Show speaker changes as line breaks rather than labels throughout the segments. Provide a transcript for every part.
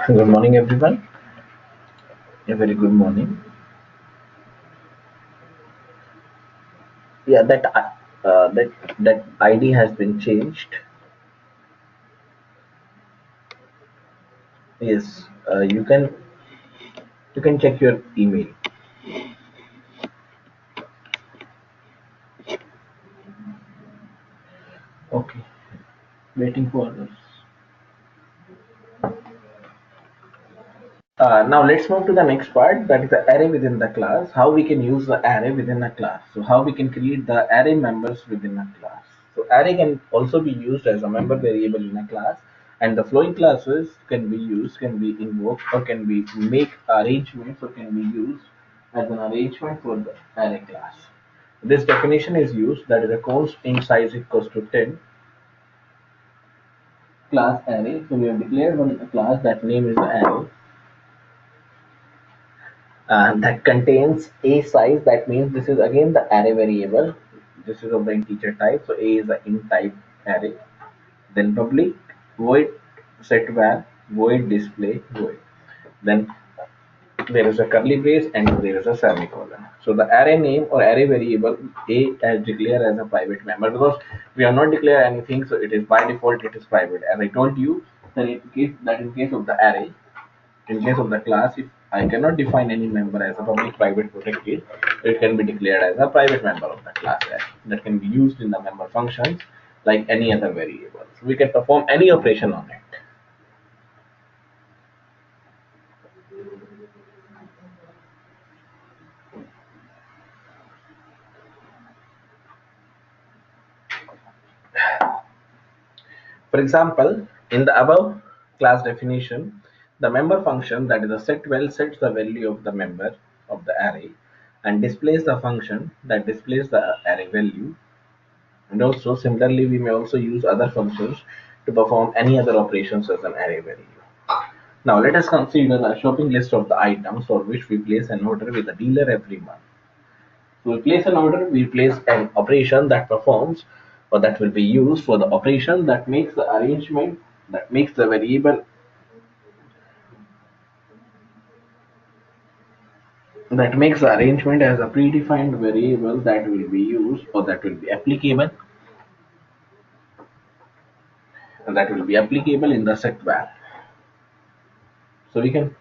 Good morning, everyone. A very good morning. Yeah, that ID has been changed. Yes, you can check your email. Okay, waiting for others. Now let's move to the next part. That is the array within the class. How we can use the array within a class. So how we can create the array members within a class. So array can also be used as a member variable in a class, and the flowing classes can be used, can be invoked, or can be make arrangements, or can be used as an arrangement for the array class. This definition is used that is a const int size equals to 10 class array. So we have declared one class that name is the array that contains a size. That means this is again the array variable. This is of the integer type, so a is the int type array. Then public void set var void display void. Then there is a curly brace and there is a semicolon. So the array name or array variable a as declared as a private member, because we have not declared anything, so it is by default it is private. As I told you, that in case of the array, in case of the class, if I cannot define any member as a public, private, protected, it can be declared as a private member of the class that can be used in the member functions like any other variable. So we can perform any operation on it. For example, in the above class definition, the member function, that is a set well, sets the value of the member of the array and displays the function that displays the array value. And also, similarly, we may also use other functions to perform any other operations as an array value. Now, let us consider a shopping list of the items for which we place an order with a dealer every month. So, we place an order, we place an operation that performs or that will be used for the operation that makes the arrangement, that makes the variable, that makes the arrangement as a predefined variable that will be used or that will be applicable, and that will be applicable in the set var. So we can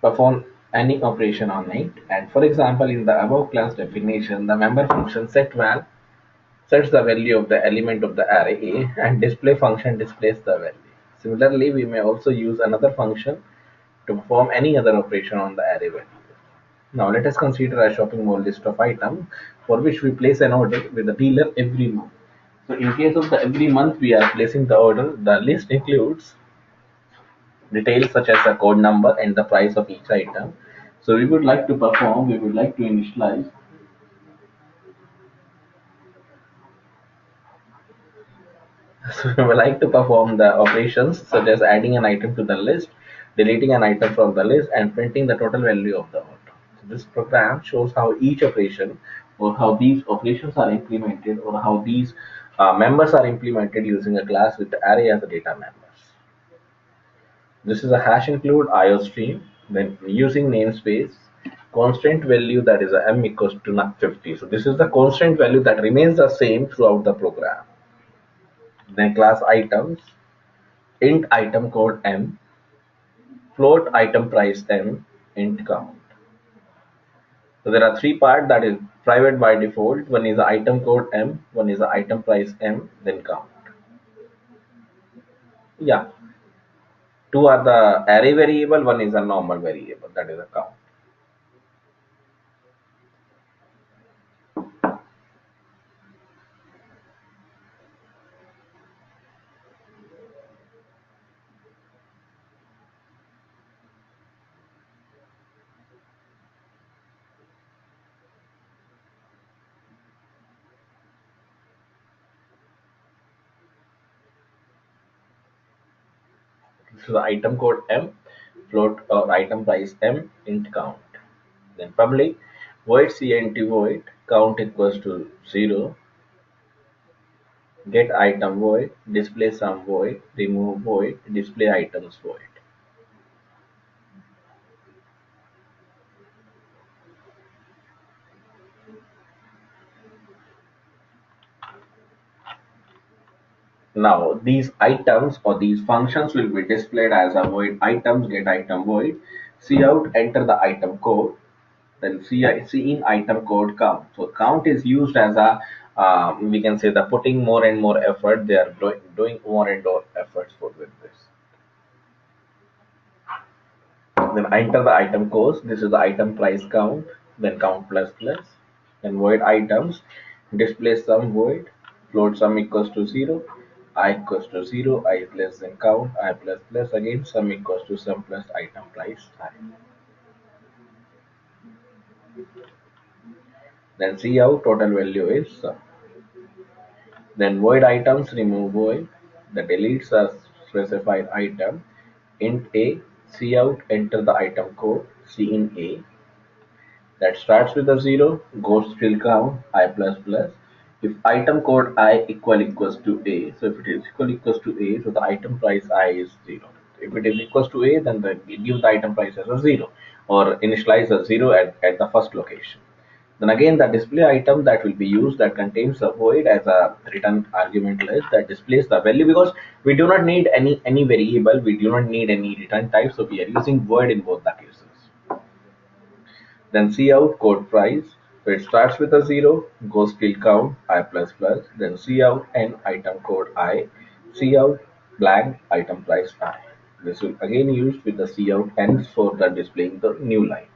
perform any operation on it. And for example, in the above class definition, the member function setVal sets the value of the element of the array A, and display function displays the value. Similarly, we may also use another function to perform any other operation on the array value. Now let us consider a shopping mall list of items for which we place an order with the dealer every month. So in case of the every month we are placing the order, the list includes details such as the code number and the price of each item. So we would like to perform, we would like to initialize. So we would like to perform the operations such as adding an item to the list, deleting an item from the list, and printing the total value of the order. So this program shows how each operation or how these operations are implemented or how these members are implemented using a class with the array as a data members. This is a hash include IO stream, then using namespace, constant value that is a m equals to 50. So this is the constant value that remains the same throughout the program. Then class items, int item code m, float item price m, int count. So there are three parts, that is private by default. One is the item code m, one is the item price m, then count. Yeah, two are the array variable, one is a normal variable, that is a count. So the item code m, float or item price m, int count. Then public void cnt void count equals to 0, get item void, display sum void, remove void, display items void. Now these items or these functions will be displayed as a void items get item void. See out, enter the item code, then see in item code count. So count is used as a we can say the putting more and more effort. They are doing more and more efforts for with this. Then enter the item cost. This is the item price count. Then count plus plus. Then void items. Display sum void. Float sum equals to 0. I equals to 0. I is less than count. I plus plus again. Sum equals to sum plus item price I. Then see out total value is sum. Then void items remove void. The deletes a specified item. Int A. See out enter the item code. See in A. That starts with a 0, goes till count I plus plus. If item code I equals to A, so if it is equals to A, so the item price I is 0. If it is equals to A, then give the item price as a 0 or initialize a 0 at the first location. Then again the display item that will be used that contains a void as a return argument list that displays the value, because we do not need any variable, we do not need any return type, so we are using void in both the cases. Then see out code price. So it starts with a 0, goes till count I plus plus, then see out and item code I, see out blank item price I. This will again used with the see out and for the displaying the new line.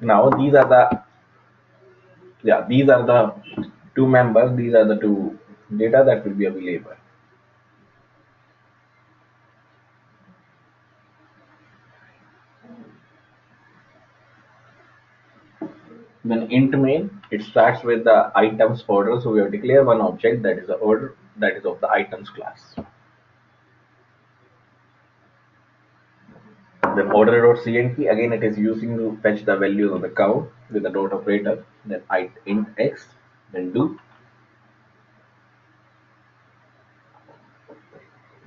Now these are the two members, these are the two data that will be available. Then int main, it starts with the items order, so we have declared one object that is the order that is of the items class. Then order.cnk, again it is using to fetch the values of the count with the dot operator. Then int x, then do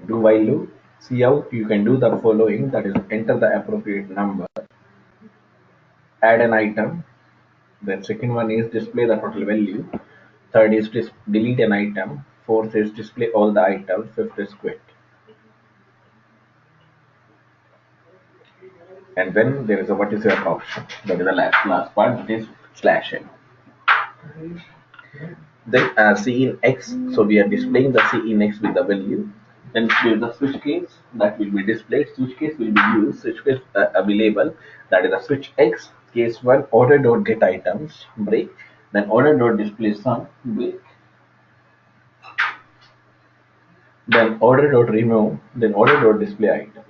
while loop. See out, you can do the following, that is enter the appropriate number, add an item. Then second one is display the total value. Third is delete an item. Fourth is display all the items. Fifth is quit. And then there is a what is your option. That is the last part, that is /n. Then C in X, so we are displaying the C in X with the value. Then with the switch case that will be displayed, switch case will be used, switch case available, that is the switch X, case 1, order dot get items, break, then order dot display sum, break, then order dot remove, then order dot display item.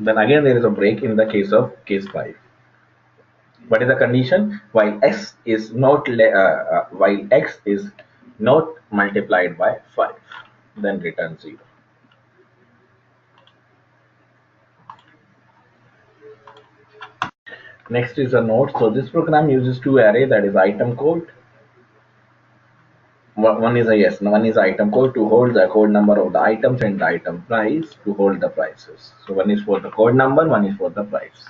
Then again there is a break in the case of case 5. What is the condition? While x is not multiplied by 5, then return 0. Next is a note. So this program uses two array, that is item code. One is item code to hold the code number of the items and the item price to hold the prices. So one is for the code number, one is for the price.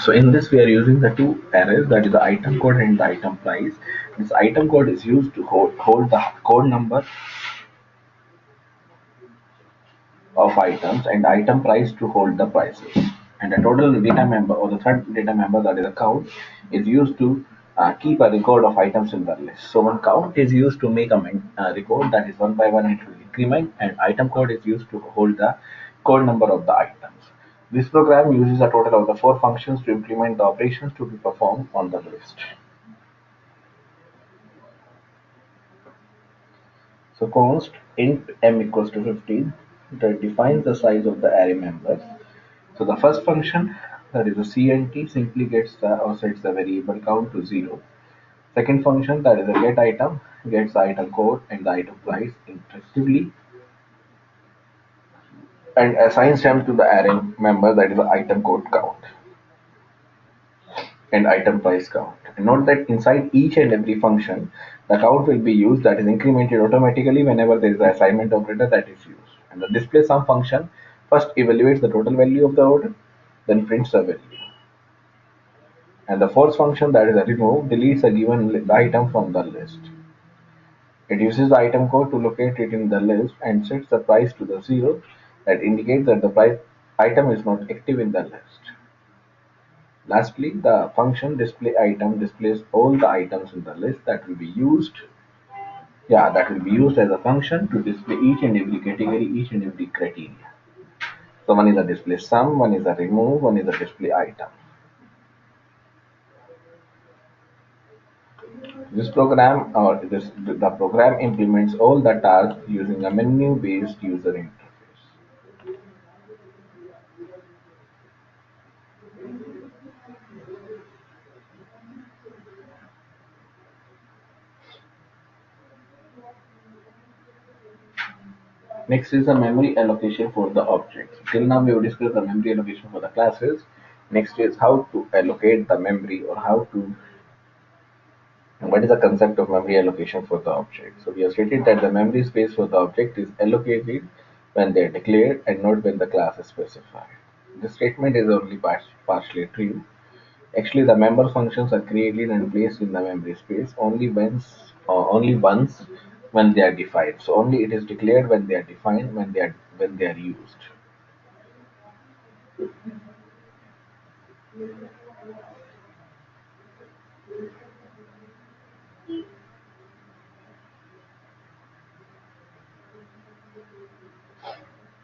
So in this we are using the two arrays, that is the item code and the item price. This item code is used to hold the code number of items and item price to hold the prices. And the total data member or the third data member, that is a count, is used to keep a record of items in the list. So one count is used to make a record, that is one by one it will increment, and item code is used to hold the code number of the items. This program uses a total of the 4 functions to implement the operations to be performed on the list. So const int m equals to 15 that defines the size of the array members. So the first function, that is a cnt, simply gets or sets the variable count to 0. Second function, that is a get item, gets the item code and the item price interactively and assigns them to the array member, that is the item code count and item price count. And note that inside each and every function, the count will be used, that is incremented automatically whenever there is an assignment operator that is used. And the display sum function first evaluates the total value of the order, then prints the value. And the force function, that is a remove, deletes a given item from the list. It uses the item code to locate it in the list and sets the price to the 0 that indicates that the price item is not active in the list. Lastly, the function display item displays all the items in the list that will be used. Yeah, that will be used as a function to display each and every category, each and every criteria. So one is a display sum, one is a remove, one is a display item. This program or the program implements all the tasks using a menu-based user interface. Next is the memory allocation for the objects. Till now we have discussed the memory allocation for the classes. Next is how to allocate the memory, or how to, what is the concept of memory allocation for the object. So we have stated that the memory space for the object is allocated when they are declared and not when the class is specified. This statement is only partially true. Actually, the member functions are created and placed in the memory space only once when they are defined. So only it is declared when they are defined, when they are used.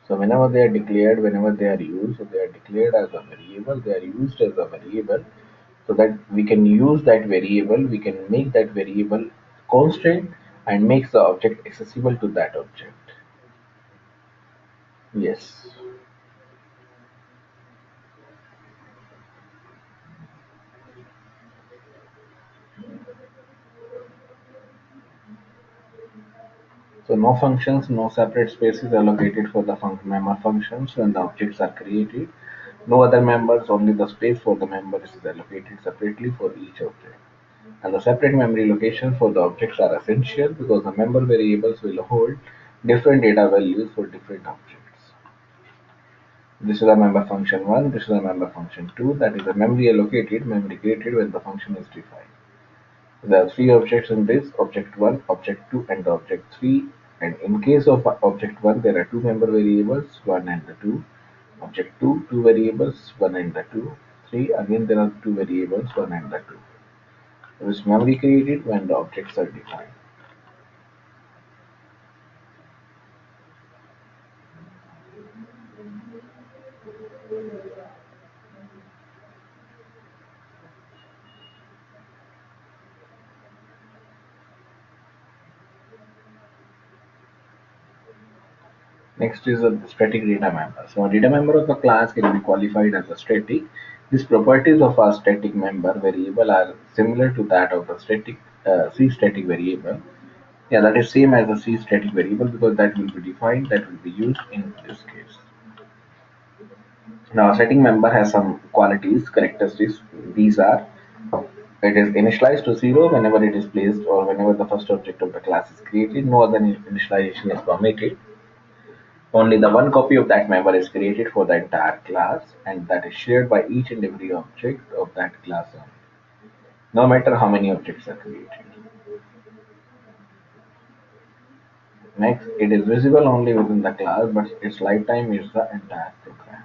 So whenever they are declared, whenever they are used, so they are declared as a variable, they are used as a variable, so that we can use that variable, we can make that variable constant and makes the object accessible to that object. Yes. So no functions, no separate spaces allocated for the member functions when the objects are created. No other members, only the space for the member is allocated separately for each object. And the separate memory locations for the objects are essential because the member variables will hold different data values for different objects. This is a member function 1, this is a member function 2, that is a memory allocated, memory created when the function is defined. There are three objects in this: object 1, object 2, and the object 3. And in case of object 1, there are two member variables, 1 and the 2. Object 2, two variables, 1 and the 2. 3, again there are two variables, 1 and the 2. It is memory created when the objects are defined. Next is a static data member. So a data member of a class can be qualified as a static. These properties of a static member variable are similar to that of the C static variable. Yeah, that is same as the C static variable because that will be defined, that will be used in this case. Now, a static member has some qualities, characteristics. These are: it is initialized to 0 whenever it is placed or whenever the first object of the class is created. No other initialization is permitted. Only the one copy of that member is created for the entire class, and that is shared by each and every object of that class only, no matter how many objects are created. Next, it is visible only within the class, but its lifetime is the entire program.